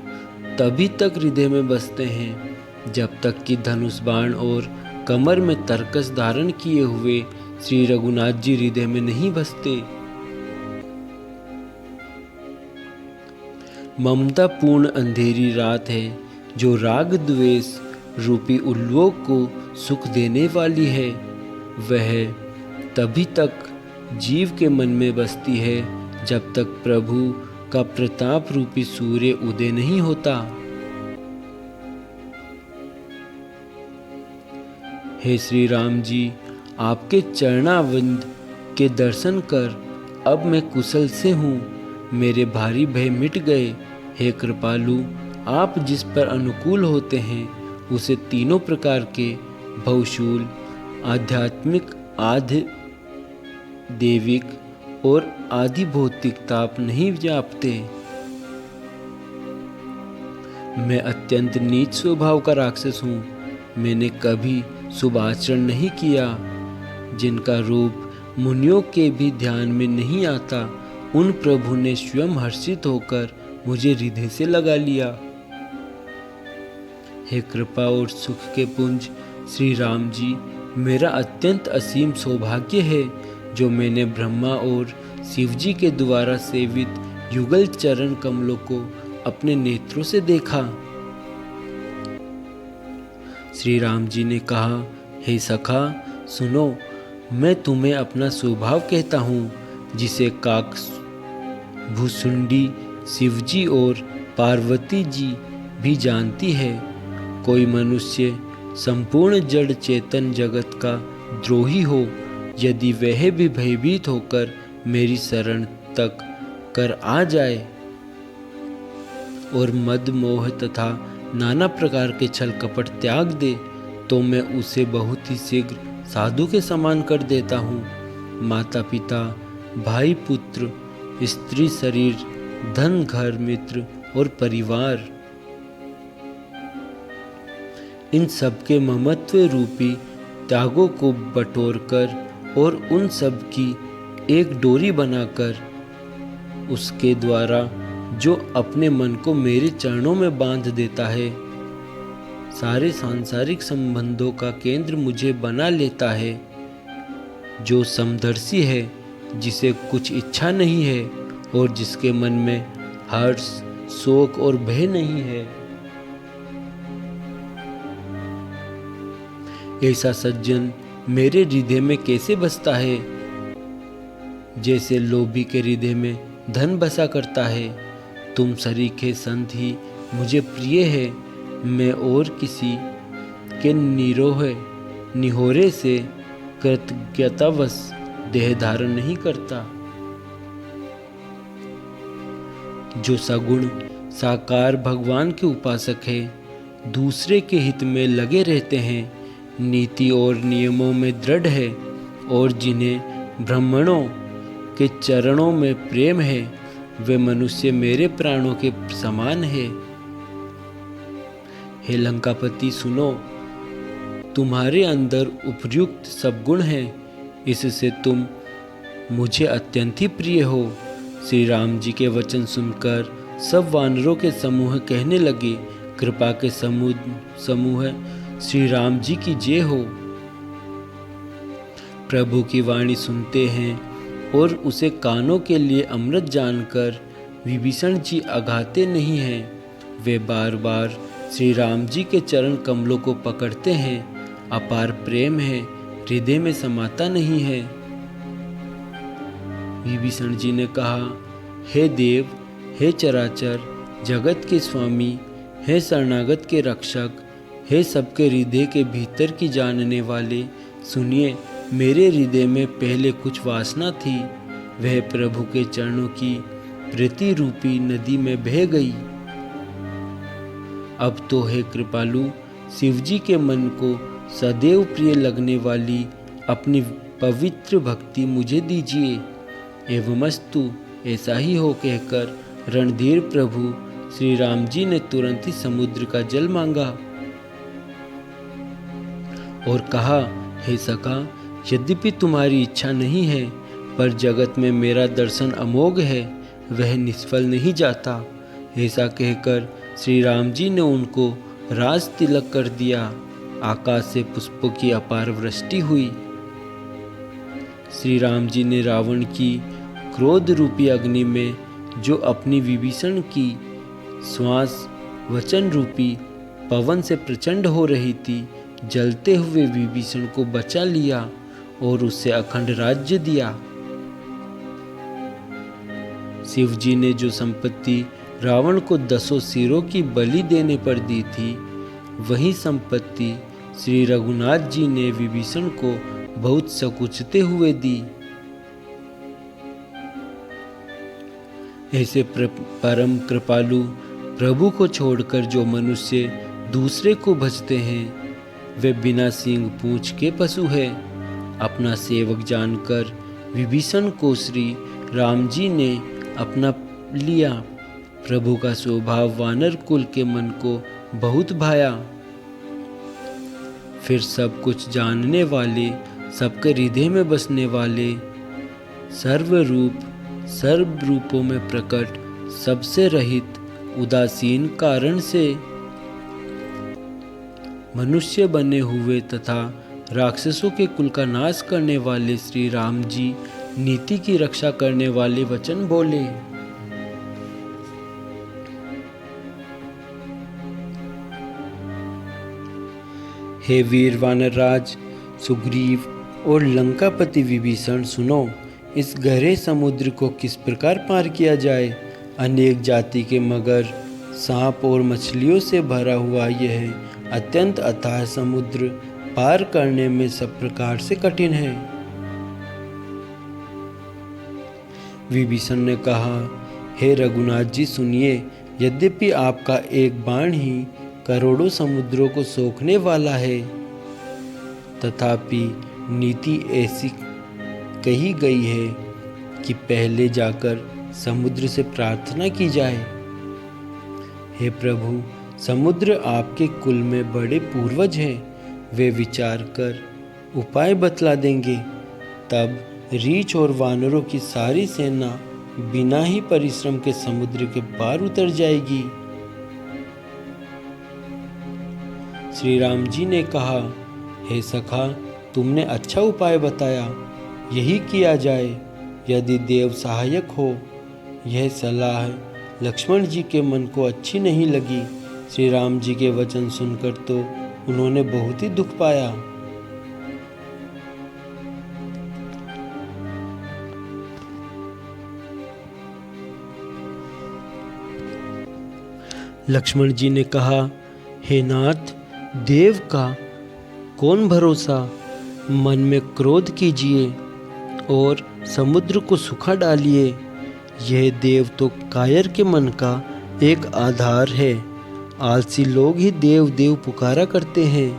तभी तक हृदय में बसते हैं जब तक कि धनुष बाण और कमर में तरकस धारण किए हुए श्री रघुनाथ जी हृदय में नहीं बसते। ममता पूर्ण अंधेरी रात है जो राग द्वेष रूपी उल्लुओं को सुख देने वाली है। वह तभी तक जीव के मन में बसती है जब तक प्रभु का प्रताप रूपी सूर्य उदय नहीं होता। हे श्री राम जी, आपके चरणाविंद के दर्शन कर अब मैं कुशल से हूँ, मेरे भारी भय मिट गए। हे कृपालु, आप जिस पर अनुकूल होते हैं उसे तीनों प्रकार के भवशूल, आध्यात्मिक, आधि देविक और आदि भौतिक ताप नहीं व्यापते। मैं अत्यंत नीच स्वभाव का राक्षस हूँ। मैंने कभी शुभ आचरण नहीं किया। जिनका रूप मुनियों के भी ध्यान में नहीं आता, उन प्रभु ने स्वयं हर्षित होकर मुझे हृदय से लगा लिया। हे कृपा और सुख के पुंज श्री राम जी, मेरा अत्यंत असीम सौभाग्य है जो मैंने ब्रह्मा और शिव जी के द्वारा सेवित युगल चरण कमलों को अपने नेत्रों से देखा। श्री राम जी ने कहा, हे सखा सुनो, मैं तुम्हें अपना स्वभाव कहता हूँ, जिसे काक भुसुंडी शिवजी और पार्वती जी भी जानती है। कोई मनुष्य संपूर्ण जड़ चेतन जगत का द्रोही हो, यदि वह भी भयभीत होकर मेरी शरण तक कर आ जाए और मद मोह तथा नाना प्रकार के छल कपट त्याग दे, तो मैं उसे बहुत ही शीघ्र साधु के समान कर देता हूँ। माता पिता, भाई पुत्र, स्त्री शरीर, धन, घर, मित्र और परिवार, इन सबके ममत्व रूपी त्यागों को बटोरकर और उन सब की एक डोरी बनाकर उसके द्वारा जो अपने मन को मेरे चरणों में बांध देता है, सारे सांसारिक संबंधों का केंद्र मुझे बना लेता है। जो समदर्शी है, जिसे कुछ इच्छा नहीं है और जिसके मन में हर्ष, शोक और भय नहीं है, ऐसा सज्जन मेरे हृदय में कैसे बसता है, जैसे लोभी के हृदय में धन बसा करता है। तुम सरीखे संत ही मुझे प्रिय है। मैं और किसी के निहोरे से कृतज्ञतावश देह धारण नहीं करता। जो सगुण साकार भगवान के उपासक है, दूसरे के हित में लगे रहते हैं, नीति और नियमों में दृढ़ है और जिन्हें ब्राह्मणों के चरणों में प्रेम है, वे मनुष्य मेरे प्राणों के समान है। हे लंकापति सुनो, तुम्हारे अंदर उपयुक्त सब गुण हैं, इससे तुम मुझे अत्यंत ही प्रिय हो। श्री राम जी के वचन सुनकर सब वानरों के समूह कहने लगे, कृपा के समूह श्री राम जी की जय हो। प्रभु की वाणी सुनते हैं और उसे कानों के लिए अमृत जानकर विभीषण जी अघाते नहीं हैं। वे बार बार श्री राम जी के चरण कमलों को पकड़ते हैं। अपार प्रेम है, हृदय में समाता नहीं है। विभीषण जी ने कहा, हे देव, हे चराचर जगत के स्वामी, हे शरणागत के रक्षक, हे सबके हृदय के भीतर की जानने वाले, सुनिए, मेरे हृदय में पहले कुछ वासना थी, वह प्रभु के चरणों की प्रीति रूपी नदी में बह गई। अब तो हे कृपालु, शिवजी के मन को सदैव प्रिय लगने वाली अपनी पवित्र भक्ति मुझे दीजिए। एवमस्तु, ऐसा ही हो कहकर रणधीर प्रभु श्री राम जी ने तुरंत ही समुद्र का जल मांगा और कहा, हे सखा, यद्यपि तुम्हारी इच्छा नहीं है, पर जगत में मेरा दर्शन अमोघ है, वह निष्फल नहीं जाता। ऐसा कहकर श्री राम जी ने उनको राज तिलक कर दिया। आकाश से पुष्पों की अपार वृष्टि हुई। श्री राम जी ने रावण की क्रोध रूपी अग्नि में, जो अपनी विभीषण की श्वास वचन रूपी पवन से प्रचंड हो रही थी, जलते हुए विभीषण को बचा लिया और उसे अखंड राज्य दिया। शिव जी ने जो संपत्ति रावण को 10 सिरों की बलि देने पर दी थी, वही संपत्ति श्री रघुनाथ जी ने विभीषण को बहुत सकुचते हुए दी। ऐसे परम कृपालु प्रभु को छोड़कर जो मनुष्य दूसरे को भजते हैं, वे बिना सींग पूंछ के पशु है। अपना सेवक जानकर विभीषण को श्री राम जी ने अपना लिया। प्रभु का स्वभाव वानर कुल के मन को बहुत भाया। फिर सब कुछ जानने वाले, सबके हृदय में बसने वाले, सर्व रूपों में प्रकट, सबसे रहित, उदासीन कारण से मनुष्य बने हुए तथा राक्षसों के कुल का नाश करने वाले श्री राम जी नीति की रक्षा करने वाले वचन बोले। हे वीर वानरराज सुग्रीव और लंकापति विभीषण, सुनो, इस गहरे समुद्र को किस प्रकार पार किया जाए। अनेक जाति के मगर, सांप और मछलियों से भरा हुआ यह अत्यंत अथाह समुद्र पार करने में सब प्रकार से कठिन है। विभीषण ने कहा, हे रघुनाथ जी सुनिए, यद्यपि आपका एक बाण ही करोड़ों समुद्रों को सोखने वाला है, तथापि नीति ऐसी कही गई है कि पहले जाकर समुद्र से प्रार्थना की जाए। हे प्रभु, समुद्र आपके कुल में बड़े पूर्वज हैं, वे विचार कर उपाय बतला देंगे। तब रीछ और वानरों की सारी सेना बिना ही परिश्रम के समुद्र के पार उतर जाएगी। श्री राम जी ने कहा, हे सखा, तुमने अच्छा उपाय बताया, यही किया जाए यदि देव सहायक हो। यह सलाह लक्ष्मण जी के मन को अच्छी नहीं लगी। श्री राम जी के वचन सुनकर तो उन्होंने बहुत ही दुख पाया। लक्ष्मण जी ने कहा, हे नाथ, देव का कौन भरोसा। मन में क्रोध कीजिए और समुद्र को सुखा डालिए। यह देव तो कायर के मन का एक आधार है। आलसी लोग ही देव देव पुकारा करते हैं।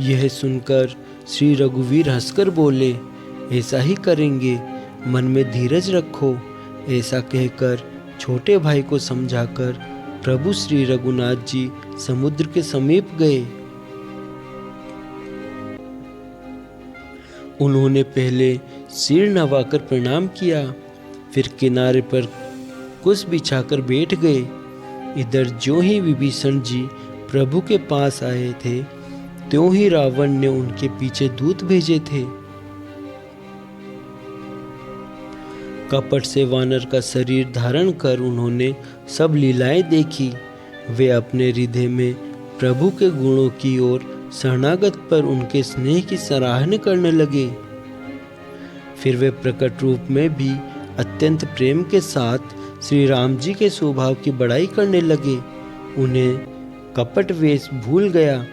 यह सुनकर श्री रघुवीर हंसकर बोले, ऐसा ही करेंगे, मन में धीरज रखो। ऐसा कहकर छोटे भाई को समझाकर प्रभु श्री रघुनाथ जी समुद्र के समीप गए। उन्होंने पहले सिर नवाकर प्रणाम किया, फिर किनारे पर कुछ बिछाकर बैठ गए। इधर जो ही विभीषण जी प्रभु के पास आए थे, त्यों ही रावण ने उनके पीछे दूत भेजे थे। कपट से वानर का शरीर धारण कर उन्होंने सब लीलाएं देखी। वे अपने हृदय में प्रभु के गुणों की ओर शरणागत पर उनके स्नेह की सराहना करने लगे। फिर वे प्रकट रूप में भी अत्यंत प्रेम के साथ श्री राम जी के स्वभाव की बड़ाई करने लगे। उन्हें कपट वेश भूल गया।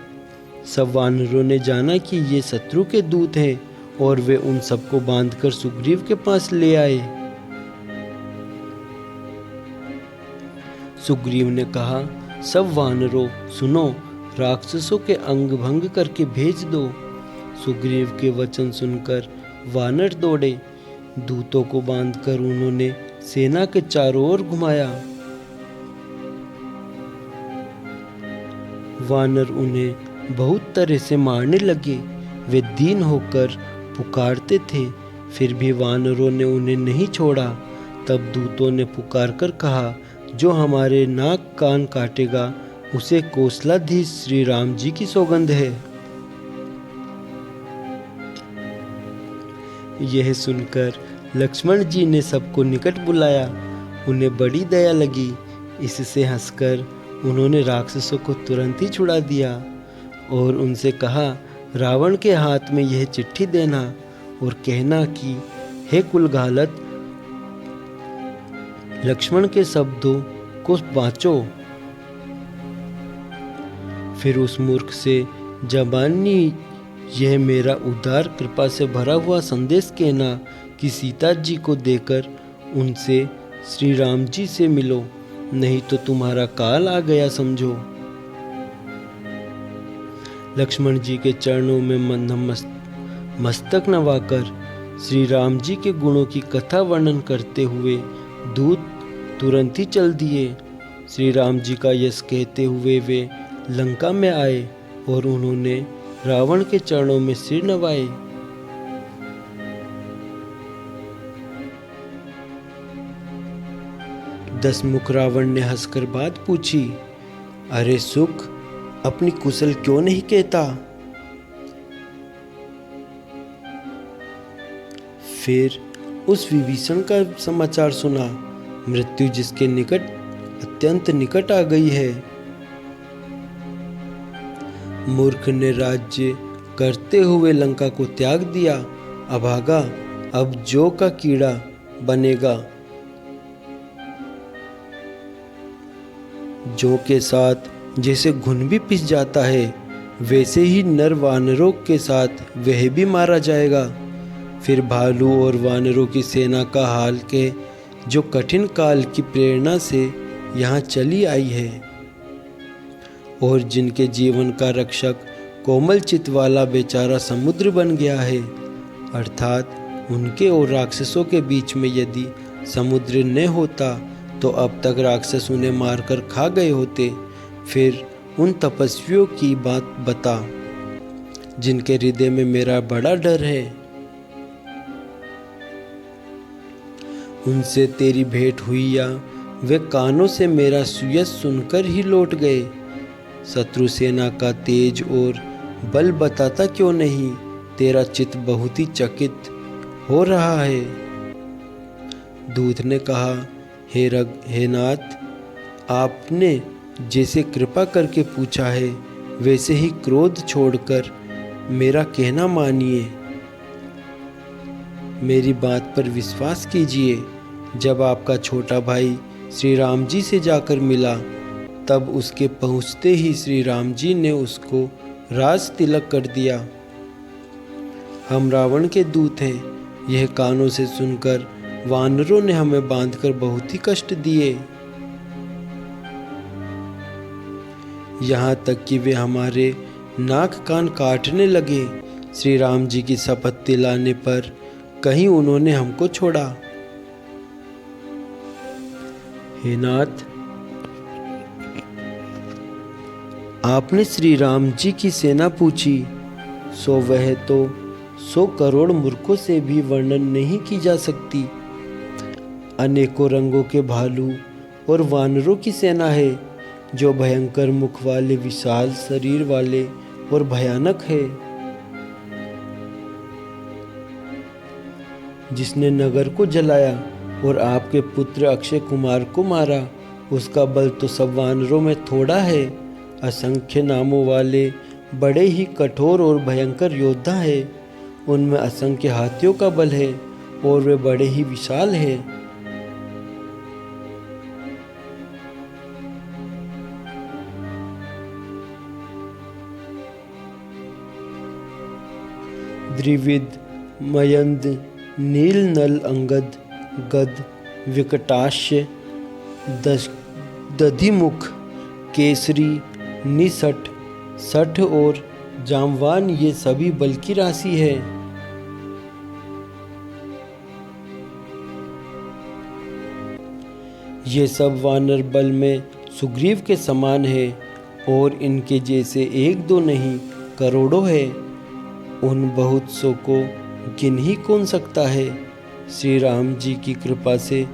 सब वानरों ने जाना कि ये शत्रु के दूत हैं और वे उन सबको बांधकर सुग्रीव के पास ले आए। सुग्रीव ने कहा, सब वानरों सुनो, राक्षसों के अंग भंग करके भेज दो। सुग्रीव के वचन सुनकर वानर दौड़े। दूतों को बांधकर उन्होंने सेना के चारों ओर घुमाया। वानर उन्हें बहुत तरह से मारने लगे। वे दीन होकर पुकारते थे, फिर भी वानरों ने उन्हें नहीं छोड़ा। तब दूतों ने पुकारकर कहा, जो हमारे नाक कान काटेगा उसे कौशलाधीश श्री राम जी की सौगंध है। यह सुनकर लक्ष्मण जी ने सबको निकट बुलाया। उन्हें बड़ी दया लगी। इससे हंसकर उन्होंने राक्षसों को तुरंत ही छुड़ा दिया और उनसे कहा, रावण के हाथ में यह चिट्ठी देना और कहना कि हे कुलगालत, लक्ष्मण के शब्दों को बाँचो। फिर उस मूर्ख से जबानी यह मेरा उदार कृपा से भरा हुआ संदेश कहना कि सीता जी को देकर उनसे श्री राम जी से मिलो, नहीं तो तुम्हारा काल आ गया समझो। लक्ष्मण जी के चरणों में मस्तक नवाकर श्री राम जी के गुणों की कथा वर्णन करते हुए दूत तुरंत ही चल दिए। श्री राम जी का यश कहते हुए वे लंका में आए और उन्होंने रावण के चरणों में सिर नवाए। दशमुख रावण ने हंसकर बात पूछी, अरे सुख, अपनी कुशल क्यों नहीं कहता। फिर उस विभीषण का समाचार सुना, मृत्यु जिसके निकट अत्यंत निकट आ गई है। मूर्ख ने राज्य करते हुए लंका को त्याग दिया। अभागा, अब जौ का कीड़ा बनेगा। जौ के साथ जैसे घुन भी पिस जाता है, वैसे ही नर वानरों के साथ वह भी मारा जाएगा। फिर भालू और वानरों की सेना का हाल के जो कठिन काल की प्रेरणा से यहाँ चली आई है और जिनके जीवन का रक्षक कोमल चित्त वाला बेचारा समुद्र बन गया है, अर्थात उनके और राक्षसों के बीच में यदि समुद्र न होता तो अब तक राक्षस उन्हें मारकर खा गए होते। फिर उन तपस्वियों की बात बता जिनके हृदय में मेरा बड़ा डर है। उनसे तेरी भेंट हुई या वे कानों से मेरा सुयश सुनकर ही लौट गए। शत्रु सेना का तेज और बल बताता क्यों नहीं, तेरा चित्त बहुत ही चकित हो रहा है। दूत ने कहा, हे नाथ, आपने जैसे कृपा करके पूछा है वैसे ही क्रोध छोड़कर मेरा कहना मानिए। मेरी बात पर विश्वास कीजिए जब आपका छोटा भाई श्री राम जी से जाकर मिला, तब उसके पहुँचते ही श्री राम जी ने उसको राज तिलक कर दिया। हम रावण के दूत हैं, यह कानों से सुनकर वानरों ने हमें बांधकर बहुत ही कष्ट दिए, यहाँ तक कि वे हमारे नाक कान काटने लगे। श्री राम जी की शपथ दिलाने पर कहीं उन्होंने हमको छोड़ा। हे नाथ, आपने श्री राम जी की सेना पूछी, सो वह तो 100 करोड़ मूर्खों से भी वर्णन नहीं की जा सकती। अनेकों रंगों के भालू और वानरों की सेना है, जो भयंकर मुख वाले, विशाल शरीर वाले और भयानक है। जिसने नगर को जलाया और आपके पुत्र अक्षय कुमार को मारा, उसका बल तो सब वानरों में थोड़ा है। असंख्य नामों वाले बड़े ही कठोर और भयंकर योद्धा है, उनमें असंख्य हाथियों का बल है और वे बड़े ही विशाल है। द्विविद, मयंद, नील नल अंगद, गद, विकटाक्ष, दधिमुख, केसरी, निसठ, सठ और जामवान, ये सभी बल की राशि है। ये सब वानर बल में सुग्रीव के समान है और इनके जैसे एक दो नहीं करोड़ों है। उन बहुत सौ को गिन ही कौन सकता है। श्री राम जी की कृपा से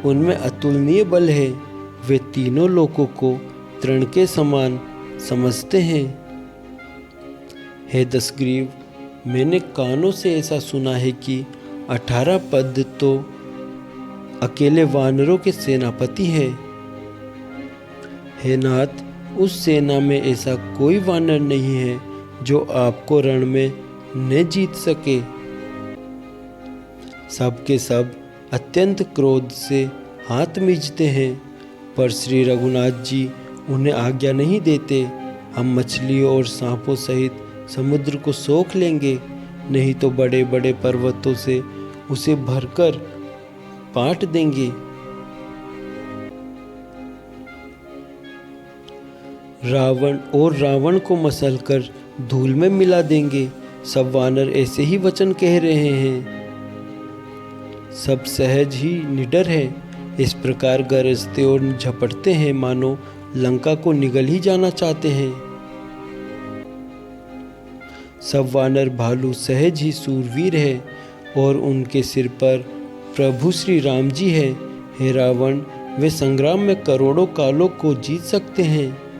उनमें अतुलनीय बल है। वे तीनों लोकों को तृण के समान समझते हैं। हे दशग्रीव, मैंने कानों से ऐसा सुना है कि 18 पद तो अकेले वानरों के सेनापति है। हे नाथ, उस सेना में ऐसा कोई वानर नहीं है जो आपको रण में न जीत सके। सब के सब अत्यंत क्रोध से हाथ मींचते हैं, पर श्री रघुनाथ जी उन्हें आज्ञा नहीं देते। हम मछलियों और सांपों सहित समुद्र को सोख लेंगे, नहीं तो बड़े बड़े पर्वतों से उसे भरकर पाट देंगे। रावण को मसलकर धूल में मिला देंगे। सब वानर ऐसे ही वचन कह रहे हैं। सब सहज ही निडर है, इस प्रकार गरजते और झपटते हैं मानो लंका को निगल ही जाना चाहते हैं। सब वानर भालू सहज ही सूरवीर है और उनके सिर पर प्रभु श्री राम जी है। हे रावण, वे संग्राम में करोड़ों कालों को जीत सकते हैं।